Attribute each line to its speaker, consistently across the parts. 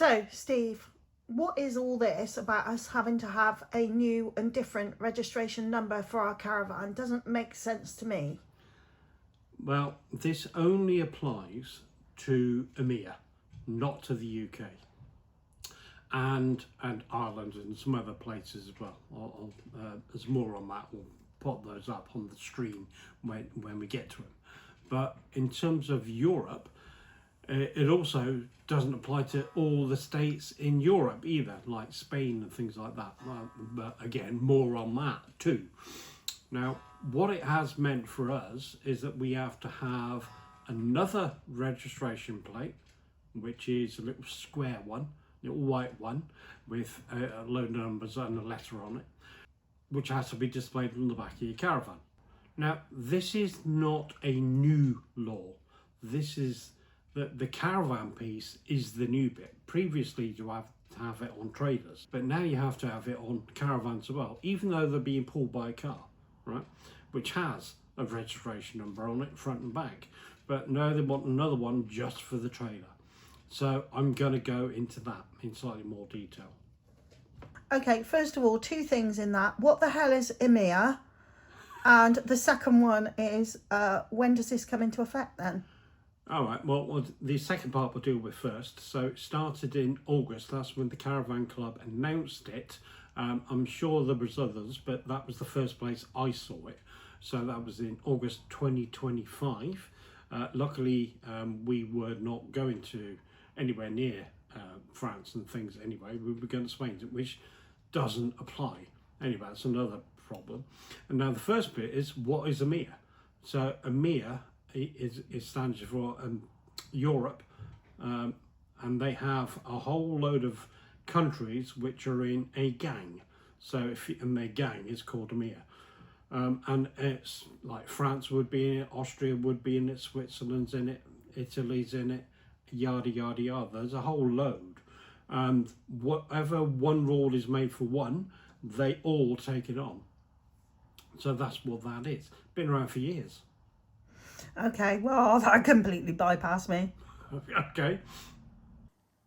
Speaker 1: So, Steve, what is all this about us having to have a new and different registration number for our caravan? Doesn't make sense to me.
Speaker 2: Well, this only applies to EMEA, not to the UK. And Ireland and some other places as well. There's more on that. We'll put those up on the stream when we get to them. But in terms of Europe, it also doesn't apply to all the states in Europe either, like Spain and things like that. But again, more on that too. Now, what it has meant for us is that we have to have another registration plate, which is a little square one, little white one with a load of numbers and a letter on it, which has to be displayed on the back of your caravan. Now, this is not a new law. This is the caravan piece is the new bit. Previously, you have to have it on trailers, but now you have to have it on caravans as well, even though they're being pulled by a car, right? Which has a registration number on it, front and back. But now they want another one just for the trailer. So I'm going to go into that in slightly more detail.
Speaker 1: Okay, first of all, two things in that. What the hell is EMEA? And the second one is, when does this come into effect then?
Speaker 2: All right, well, the second part we'll deal with first. So it started in August. That's when the Caravan Club announced it. I'm sure there was others, but that was the first place I saw it. So that was in August 2025. Luckily, we were not going to anywhere near France and things anyway. We were going to Spain, which doesn't apply. Anyway, that's another problem. And now the first bit is, what is EMEA? So EMEA is stands for Europe, and they have a whole load of countries which are in a gang. So and their gang is called EMEA. And it's like France would be in it, Austria would be in it, Switzerland's in it, Italy's in it, yada yada yada. There's a whole load, and whatever one rule is made for one, they all take it on. So that's what that is. Been around for years.
Speaker 1: Okay, well, that completely bypassed me.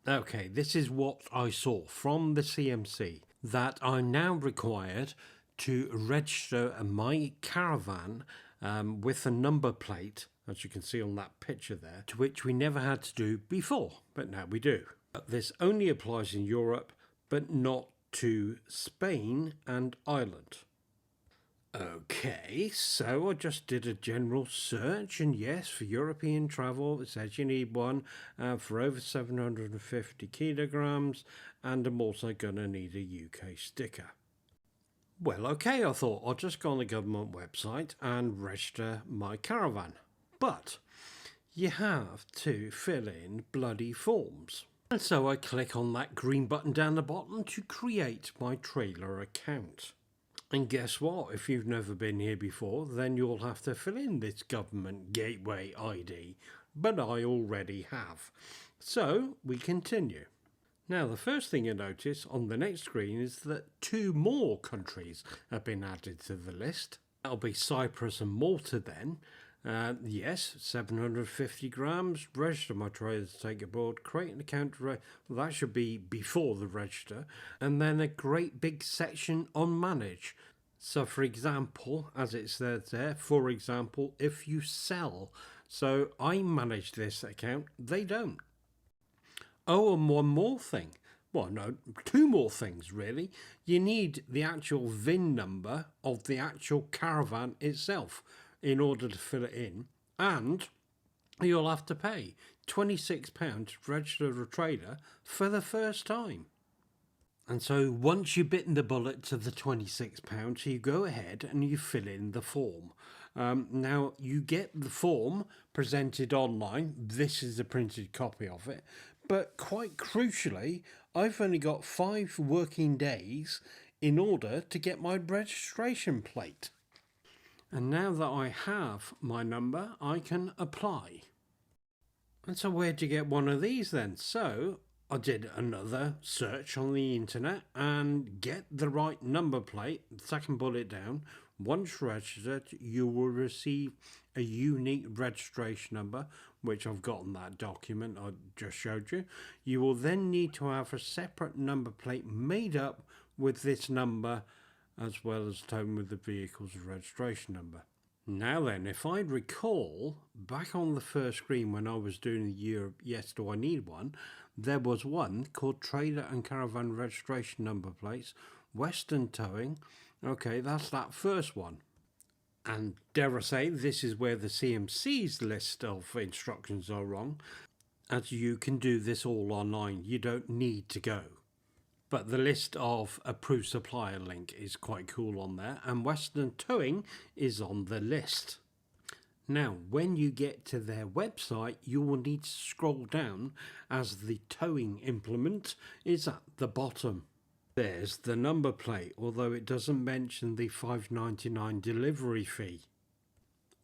Speaker 2: Okay, this is what I saw from the c&mc, that I'm now required to register my caravan with a number plate, as you can see on that picture there, to which we never had to do before, but now we do. But this only applies in Europe, but not to Spain and Ireland. Okay, so I just did a general search, and yes, for European travel, it says you need one for over 750 kilograms, and I'm also going to need a UK sticker. Well, okay, I thought I'll just go on the government website and register my caravan. But you have to fill in bloody forms. And so I click on that green button down the bottom to create my trailer account. And guess what? If you've never been here before, then you'll have to fill in this government gateway ID. But I already have. So we continue. Now, the first thing you notice on the next screen is that 2 more countries have been added to the list. That'll be Cyprus and Malta then. Yes, 750 grams, register my trailer to take aboard, create an account, well, that should be before the register, and then a great big section on manage. So for example, as it says there, for example, if you sell. So I manage this account, they don't. Oh, and one more thing. Well, no, 2 more things really. You need the actual VIN number of the actual caravan itself in order to fill it in, and you'll have to pay £26 to register a trailer for the first time. And so once you've bitten the bullet to the £26, you go ahead and you fill in the form. Now you get the form presented online. This is a printed copy of it, but quite crucially, I've only got 5 working days in order to get my registration plate. And now that I have my number, I can apply. And so where do you get one of these then? So I did another search on the internet and get the right number plate, second bullet down, Once registered, you will receive a unique registration number, which I've got on that document I just showed you. You will then need to have a separate number plate made up with this number, as well as towing with the vehicle's registration number. Now then, if I recall, back on the first screen when I was doing the year, yes, do I need one, there was one called Trailer and Caravan Registration Number Plates, Western Towing. Okay, that's that first one. And dare I say, this is where the c&mc's list of instructions are wrong, as you can do this all online. You don't need to go. But the list of approved supplier link is quite cool on there, and Western Towing is on the list. Now, when you get to their website, you will need to scroll down as the towing implement is at the bottom. There's the number plate, although it doesn't mention the $5.99 delivery fee.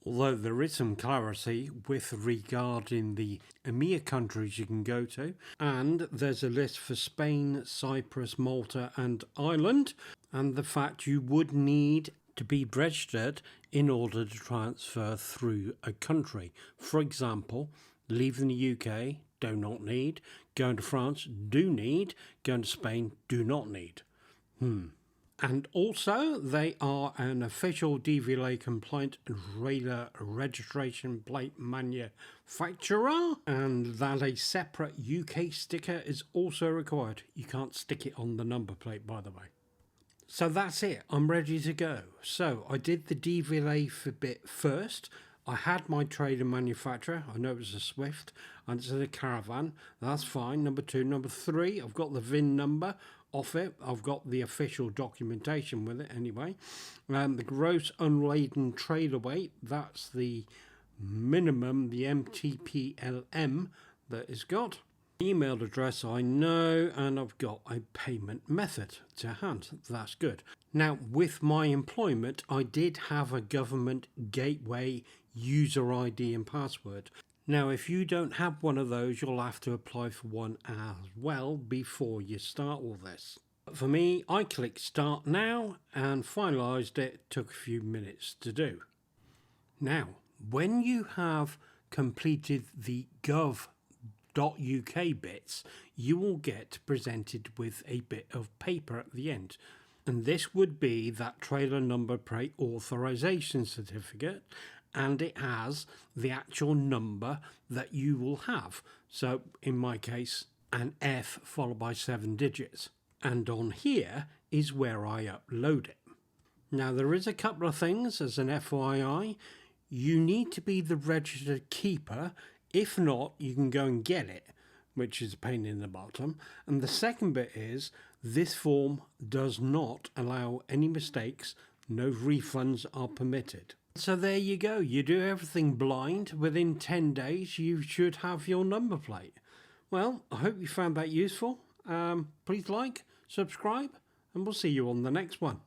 Speaker 2: Although there is some clarity with regarding the EMEA countries you can go to, and there's a list for Spain, Cyprus, Malta and Ireland, and the fact you would need to be registered in order to transfer through a country. For example, leaving the UK, do not need. Going to France, do need. Going to Spain, do not need. And also, they are an official DVLA compliant trailer registration plate manufacturer, and that a separate UK sticker is also required. You can't stick it on the number plate, by the way. So that's it. I'm ready to go. So I did the DVLA bit first. I had my trailer manufacturer. I know it was a Swift, and it's a Caravan. That's fine. Number 2. Number 3, I've got the VIN number off it. I've got the official documentation with it anyway. The gross unladen trailer weight, that's the minimum, the MTPLM that is got. Email address I know, and I've got a payment method to hand. That's good. Now, with my employment, I did have a government gateway user ID and password. Now, if you don't have one of those, you'll have to apply for one as well before you start all this. But for me, I clicked start now and finalised it. Took a few minutes to do. Now, when you have completed the gov.uk bits, you will get presented with a bit of paper at the end. And this would be that trailer number plate authorization certificate, and it has the actual number that you will have. So in my case, an F followed by 7 digits. And on here is where I upload it. Now there is a couple of things as an FYI. You need to be the registered keeper. If not, you can go and get it, which is a pain in the bottom. And the second bit is, this form does not allow any mistakes. No refunds are permitted. So there you go. You do everything blind. Within 10 days, you should have your number plate. Well, I hope you found that useful. Please like, subscribe, and we'll see you on the next one.